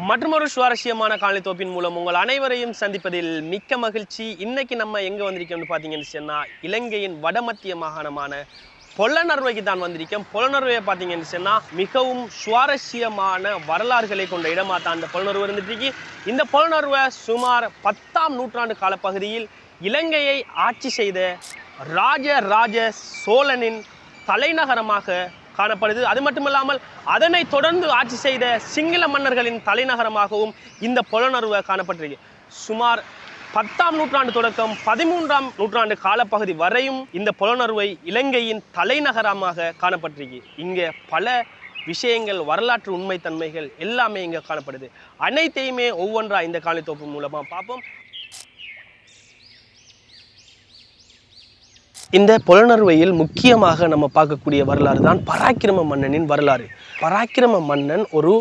மற்றொரு சுவாரஸ்யமான காணொளித்தொகுப்பின் மூலம் உங்கள் அனைவரையும் சந்திப்பதில் மிக்க மகிழ்ச்சி. இன்னைக்கு நம்ம எங்கே வந்திருக்கோம்னு பார்த்தீங்கன்னு சொன்னால் இலங்கையின் வடமத்திய மாகாணமான பொலனறுவைக்கு தான் வந்திருக்கோம். பொலனறுவையை பார்த்தீங்கன்னு சொன்னால் மிகவும் சுவாரஸ்யமான வரலாறுகளை கொண்ட இடமாக தான் இந்த பொலனறுவை இருந்துட்டு. இந்த பொலனறுவை சுமார் 10ஆம் நூற்றாண்டு காலப்பகுதியில் இலங்கையை ஆட்சி செய்த ராஜராஜ சோழனின் தலைநகரமாக காணப்படுது. அது மட்டுமில்லாமல் அதனை தொடர்ந்து ஆட்சி செய்த சிங்கள மன்னர்களின் தலைநகரமாகவும் இந்த பொலனறுவை காணப்பட்டிருக்கு. சுமார் 10ஆம் நூற்றாண்டு தொடக்கம் 13ஆம் நூற்றாண்டு காலப்பகுதி வரையும் இந்த பொலனறுவை இலங்கையின் தலைநகரமாக காணப்பட்டிருக்கு. இங்கே பல விஷயங்கள், வரலாற்று உண்மைத்தன்மைகள் எல்லாமே இங்கே காணப்படுது. அனைத்தையுமே ஒவ்வொன்றா இந்த காணொளித்தொகுப்பு மூலமாக பார்ப்போம். இந்த பொலனறுவையில் முக்கியமாக நம்ம பார்க்கக்கூடிய வரலாறு தான் பராக்கிரம மன்னனின் வரலாறு. பராக்கிரம மன்னன் ஒரு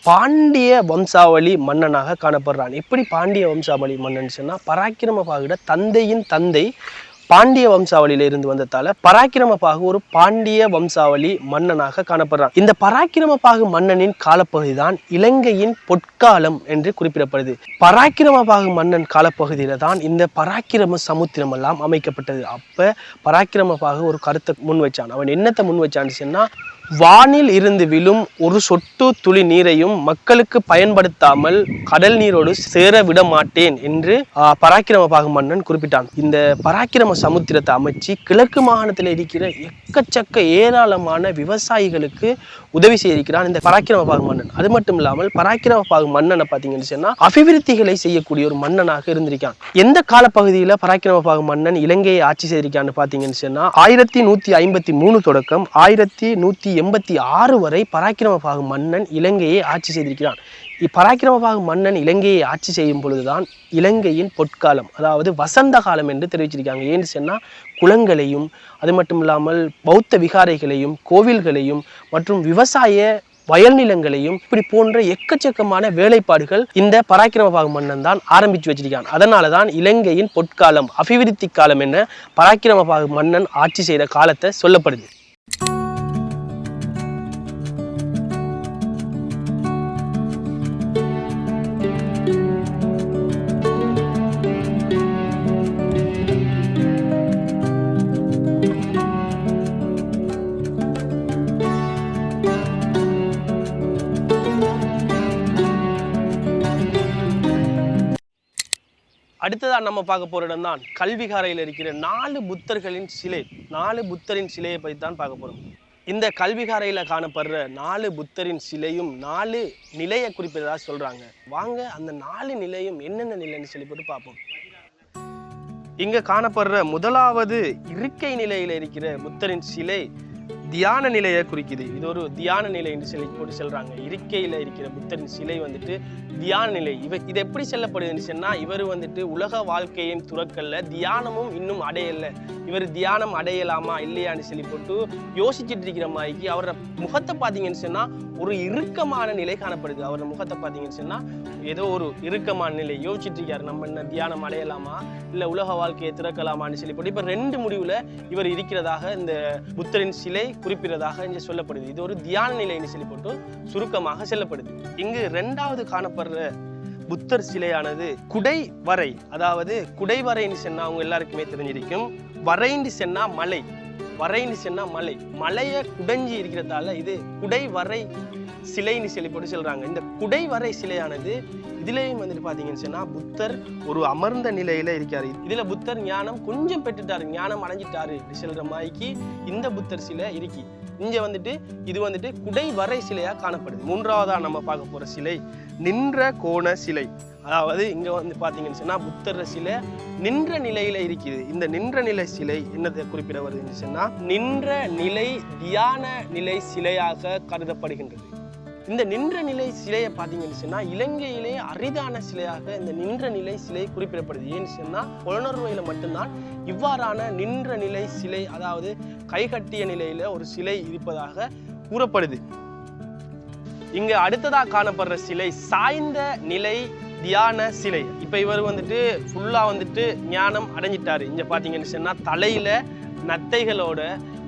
பாண்டிய வம்சாவளி மன்னனாக காணப்படுறான். எப்படி பாண்டிய வம்சாவளி மன்னன் சொன்னால், பராக்கிரமபாகுட தந்தையின் தந்தை பாண்டிய வம்சாவளியில இருந்து வந்ததால பராக்கிரமபாகு ஒரு பாண்டிய வம்சாவளி மன்னனாக காணப்படுறான். இந்த பராக்கிரமபாகு மன்னனின் காலப்பகுதி தான் இலங்கையின் பொற்காலம் என்று குறிப்பிடப்படுது. பராக்கிரமபாகு மன்னன் காலப்பகுதியில தான் இந்த பராக்கிரம சமுத்திரம் எல்லாம் அமைக்கப்பட்டது. அப்ப பராக்கிரமபாகு ஒரு கருத்தை முன் வச்சான். அவன் என்னத்தை முன் வச்சான்னு சொன்னா, வானில் இருந்து விழும் ஒரு சொட்டு துளி நீரையும் மக்களுக்கு பயன்படுத்தாமல் கடல் நீரோடு சேர விட மாட்டேன் என்று பராக்கிரமபாகு மன்னன் குறிப்பிட்டான். இந்த பராக்கிரம சமுத்திரத்தை அமைச்சு கிழக்கு மாகாணத்தில் இருக்கிற எக்கச்சக்க ஏராளமான விவசாயிகளுக்கு உதவி செய்திருக்கிறான் இந்த பராக்கிரமபாகு மன்னன். அது மட்டும் இல்லாமல் பராக்கிரமபாகு மன்னனை பார்த்தீங்கன்னு சொன்னா அபிவிருத்திகளை செய்யக்கூடிய ஒரு மன்னனாக இருந்திருக்கான். எந்த காலப்பகுதியில் பராக்கிரமபாகு மன்னன் இலங்கையை ஆட்சி செய்திருக்கான்னு பார்த்தீங்கன்னு சொன்னா 1153 தொடக்கம் 1186 வரை பராக்கிரமபாகு மன்னன் இலங்கையை ஆட்சி செய்திருக்கிறான். பராக்கிரமபாகு மன்னன் இலங்கையை ஆட்சி செய்யும் பொழுதுதான் இலங்கையின் பொற்காலம், அதாவது வசந்த காலம் என்று தெரிவிச்சிருக்காங்க. ஏன்னு சொன்னால் குளங்களையும் அது மட்டும் இல்லாமல் பௌத்த விகாரைகளையும் கோவில்களையும் மற்றும் விவசாய வயல் நிலங்களையும் இப்படி போன்ற எக்கச்சக்கமான வேலைப்பாடுகள் இந்த பராக்கிரமபாகு மன்னன் தான் ஆரம்பித்து வச்சிருக்கான். அதனால தான் இலங்கையின் பொற்காலம், அபிவிருத்தி காலம் என பராக்கிரமபாகு மன்னன் ஆட்சி செய்த காலத்தை சொல்லப்படுது. அடுத்ததான் நம்ம பார்க்க போகிற இடம் தான் கல்விகாரையில் இருக்கிற 4 புத்தர்களின் சிலை. 4 புத்தரின் சிலையை பற்றி தான் பார்க்க போகிறோம். இந்த கல்விகாரையில் காணப்படுற 4 புத்தரின் சிலையும் 4 நிலையை குறிப்பிட்டதாக சொல்கிறாங்க. வாங்க அந்த 4 நிலையும் என்னென்ன நிலைன்னு சொல்லி போட்டு பார்ப்போம். இங்கே காணப்படுற முதலாவது இருக்கை நிலையில் இருக்கிற புத்தரின் சிலை தியான நிலையை குறிக்குது. இது ஒரு தியான நிலை என்று சொல்லி போட்டு சொல்றாங்க. இருக்கையில இருக்கிற புத்தரின் சிலை வந்துட்டு தியான நிலை. இது எப்படி சொல்லப்படுதுன்னு சொன்னா, இவர் வந்துட்டு உலக வாழ்க்கையின் துறக்கல்ல, தியானமும் இன்னும் அடையல, இவர் தியானம் அடையலாமா இல்லையான்னு சொல்லி போட்டு யோசிச்சுட்டு இருக்கிற மாதிரிக்கு அவரோட முகத்தை பார்த்தீங்கன்னு சொன்னா ஒரு இறுக்கமான நிலை காணப்படுது. அவரோட முகத்தை பார்த்தீங்கன்னு சொன்னா ஏதோ ஒரு இறுக்கமான நிலை, யோசிச்சுட்டு இருக்காரு, நம்ம என்ன தியானம் அடையலாமா இல்லை உலக வாழ்க்கையை திறக்கலாமான்னு சொல்லி போட்டு இப்போ 2 முடிவுல இவர் இருக்கிறதாக இந்த புத்தரின் சிலை குறிப்பிடுறதாக இங்கே சொல்லப்படுது. இது ஒரு தியான நிலைன்னு சொல்லி போட்டு சுருக்கமாக சொல்லப்படுது. இங்கு 2வது காணப்படுற புத்தர் சிலையானது குடை வரை, அதாவது குடை வரைன்னு சொன்னா அவங்க எல்லாருக்குமே தெரிஞ்சிருக்கும். வரைன்னு சொன்னா மலை, வரைன்னு சொன்னா மலை, மலையை குடைஞ்சி இருக்கிறதால இது குடை வரை சிலைன்னு சொல்லி போட்டு சொல்றாங்க. இந்த குடை வரை சிலையானது இதுலயும் வந்துட்டு பாத்தீங்கன்னு சொன்னா புத்தர் ஒரு அமர்ந்த நிலையில இருக்காரு. இதுல புத்தர் ஞானம் கொஞ்சம் பெற்றுட்டாரு, ஞானம் அடைஞ்சிட்டாரு சொல்ற மாதிரிக்கு இந்த புத்தர் சிலை இருக்கு. இங்க வந்துட்டு இது வந்துட்டு குடை வரை சிலையா காணப்படுது. 3வதா நம்ம பார்க்க போற சிலை நின்ற கோண சிலை. அதாவது இங்க வந்து பாத்தீங்கன்னு சொன்னா புத்தர் சிலை நின்ற நிலையில இருக்குது. இந்த நின்ற நிலை சிலை என்னத்தை குறிப்பிட வருதுன்னு சொன்னா நின்ற நிலை தியான நிலை சிலையாக கருதப்படுகின்றது. இந்த நின்ற நிலை சிலையை பார்த்தீங்கன்னு சொன்னா இலங்கையிலே அரிதான சிலையாக இந்த நின்ற நிலை சிலை குறிப்பிடப்படுது. ஏன்னு சொன்னா பொலனறுவையில மட்டும்தான் இவ்வாறான நின்ற நிலை சிலை, அதாவது கைகட்டிய நிலையில ஒரு சிலை இருப்பதாக கூறப்படுது. இங்க அடுத்ததாக காணப்படுற சிலை சாய்ந்த நிலை தியான சிலை. இப்ப இவர் வந்துட்டு ஃபுல்லா வந்துட்டு ஞானம் அடைஞ்சிட்டாரு. இங்க பாத்தீங்கன்னு சொன்னா தலையில நத்தைகளோட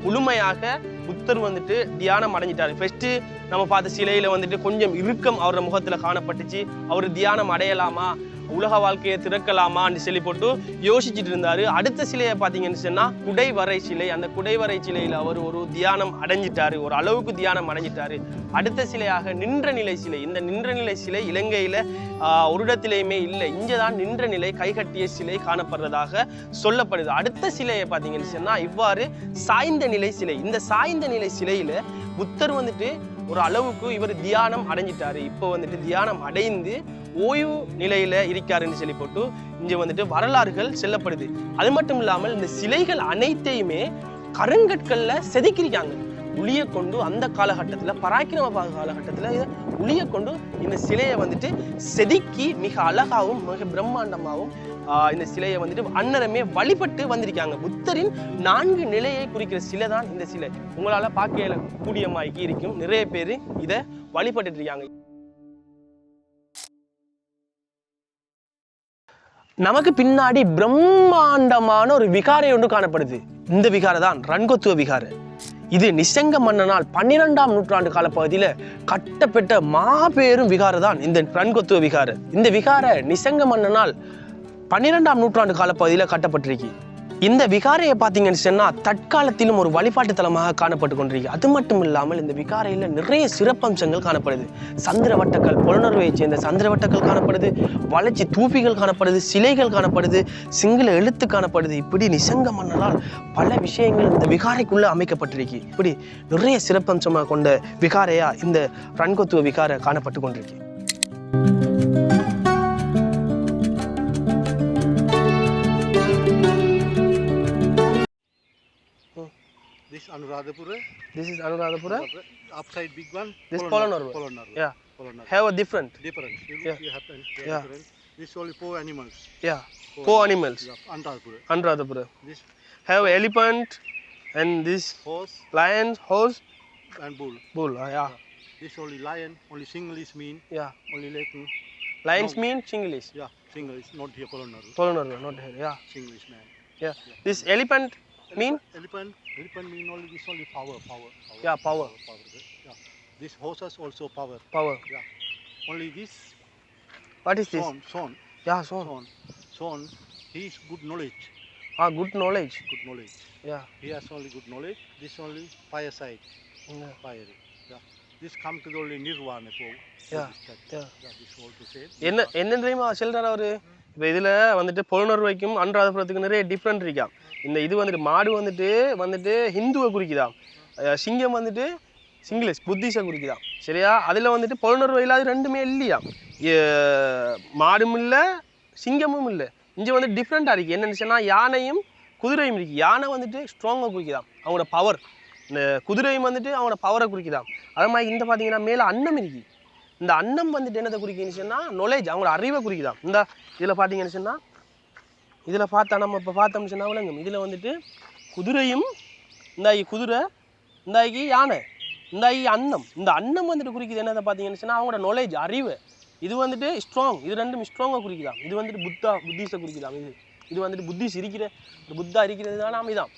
முழுமையாக புத்தர் வந்துட்டு தியானம் அடைஞ்சிட்டாரு. ஃபர்ஸ்ட் நம்ம பார்த்த சிலையில வந்துட்டு கொஞ்சம் இறுக்கம் அவரோட முகத்துல காணப்பட்டுச்சு. அவர் தியானம் அடையலாமா, உலக வாழ்க்கையை திறக்கலாமான்னு சொல்லி போட்டு யோசிச்சுட்டு இருந்தாரு. அடுத்த சிலையை பார்த்தீங்கன்னு சொன்னா குடைவரை சிலை. அந்த குடைவரை சிலையில அவர் ஒரு தியானம் அடைஞ்சிட்டாரு, ஒரு அளவுக்கு தியானம் அடைஞ்சிட்டாரு. அடுத்த சிலையாக நின்ற நிலை சிலை. இந்த நின்ற நிலை சிலை இலங்கையில ஒரு இடத்திலேயுமே இல்லை. இங்கதான் நின்ற நிலை கைகட்டிய சிலை காணப்படுறதாக சொல்லப்படுது. அடுத்த சிலையை பார்த்தீங்கன்னு சொன்னா இவ்வாறு சாய்ந்த நிலை சிலை. இந்த சாய்ந்த நிலை சிலையில புத்தர் வந்துட்டு ஒரு அளவுக்கு இவர் தியானம் அடைஞ்சிட்டாரு. இப்போ வந்துட்டு தியானம் அடைந்து ஓய்வு நிலையில இருக்காருன்னு சொல்லி போட்டு இங்க வந்துட்டு வரலாறுகள் செல்லப்படுது. அது மட்டும் இல்லாமல் இந்த சிலைகள் அனைத்தையுமே கருங்கற்கள்ல செதுக்கிருக்காங்க. உளிய கொண்டு அந்த காலகட்டத்துல பராக்கிரம காலகட்டத்துல உளிய கொண்டு இந்த சிலையை வந்துட்டு செதுக்கி மிக அழகாகவும் மிக பிரம்மாண்டமாகவும் இந்த சிலையை வந்துட்டு அன்னரமே வழிபட்டு வந்திருக்காங்க. புத்தரின் 4 நிலையை குறிக்கிற சிலை தான் இந்த சிலை. உங்களால பார்க்க கூடியமாக்கி இருக்கும். நிறைய பேர் இதை வழிபட்டு இருக்காங்க. நமக்கு பின்னாடி பிரம்மாண்டமான ஒரு விகாரை ஒன்று காணப்படுது. இந்த விகாரை தான் ரன்கொத்துவ விகாரை. இது நிசங்க மன்னனால் 12ஆம் நூற்றாண்டு காலப்பகுதியில கட்டப்பட்ட மாபெரும் விகாரை தான் இந்த ரன்கொத்துவ விகாரை. இந்த விகாரை நிசங்க மன்னனால் 12ஆம் நூற்றாண்டு காலப்பகுதியில கட்டப்பட்டிருக்கு. இந்த விகாரையை பார்த்தீங்கன்னு சொன்னா தற்காலத்திலும் ஒரு வழிபாட்டு தலமாக காணப்பட்டு கொண்டிருக்கு. அது மட்டும் இல்லாமல் இந்த விகாரையில் நிறைய சிறப்பம்சங்கள் காணப்படுது. சந்திரவட்டக்கல், புலனறுவையை சேர்ந்த சந்திரவட்டக்கல் காணப்படுது, வளர்ச்சி தூபிகள் காணப்படுது, சிலைகள் காணப்படுது, சிங்கள எழுத்து காணப்படுது. இப்படி நிசங்க மன்னனால் பல விஷயங்கள் இந்த விகாரைக்குள்ள அமைக்கப்பட்டிருக்கு. இப்படி நிறைய சிறப்பம்சமாக கொண்ட விகாரையா இந்த ரன்கொத்துவ விகாரை காணப்பட்டு கொண்டிருக்கு. This Anuradhapura. This is Anuradhapura. Upside big one. This Polonnaruwa. Yeah. Polonnaruwa. Have a different. Different. Yeah. You have Yeah. different. This only 4 animals. Yeah. 4 animals. Yeah. Anuradhapura. Anuradhapura. This have elephant and this horse lion, horse and bull. Bull. Yeah. This only lion. Only single is mean. Yeah. Only Latin. Lions No. mean Chinglish. Yeah. Single is not here. Polonnaruwa. Polonnaruwa, not here. Yeah. Singlish man. Yeah. This elephant mean? Elephant mean only this only power. Yeah, power. Yeah. This horses also power. Power. Yeah. Only this. What is this? Son. Yeah, son. Son. He is good knowledge. Good knowledge. Good knowledge. Yeah. He has only good knowledge. This only fire side. Yeah. Fire. Yeah. This come to the only nirvana. Yeah. Yeah. This all to say. என்ன தெரியுமா சொல்றாரு அவரு? இப்போ இதில் வந்துட்டு புலனறுவைக்கும் அனுராதபுரத்துக்கும் நிறைய different இருக்கா. இந்த இது வந்துட்டு மாடு வந்துட்டு ஹிந்துவை குறிக்குதாம், சிங்கம் வந்துட்டு சிங்கிலிஷ் புத்திஸை குறிக்குதாம். சரியா? அதில் வந்துட்டு புலனறுவையில் அது ரெண்டுமே இல்லையா, மாடும் இல்லை சிங்கமும் இல்லை. இங்கே வந்து டிஃப்ரெண்ட்டாக இருக்குது. என்னென்னு சொன்னால் யானையும் குதிரையும் இருக்குது. யானை வந்துட்டு ஸ்ட்ராங்காக குறிக்குதாம், அவங்களோட பவர். இந்த குதிரையும் வந்துட்டு அவங்களோட பவரை குறிக்குதாம். அது மாதிரி இந்த பார்த்தீங்கன்னா மேலே அன்னம் இருக்குது. இந்த அன்னம் வந்துட்டு என்னத்தை குறிக்குன்னு சொன்னால் நாலேஜ், அவங்களோட அறிவை குறிக்குதான். இந்த இதில் பார்த்தீங்கன்னு சொன்னால் இதில் பார்த்தா நம்ம இப்போ பார்த்தோம்னு சொன்னால் விளங்கும். இதில் வந்துட்டு குதிரையும் இந்தாகி குதிரை, இந்தாகி யானை, இந்தாகி அன்னம். இந்த அன்னம் வந்துட்டு குறிக்குது என்னதை பார்த்தீங்கன்னு சொன்னால் அவங்களோட நாலேஜ், அறிவு. இது வந்துட்டு ஸ்ட்ராங், இது ரெண்டும் ஸ்ட்ராங்காக குறிக்குதான். இது வந்துட்டு புத்திஸை குறிக்குதாம். இது வந்துட்டு புத்திஸ் இருக்கிற புத்தா இருக்கிறது தான் நாம் இதான்.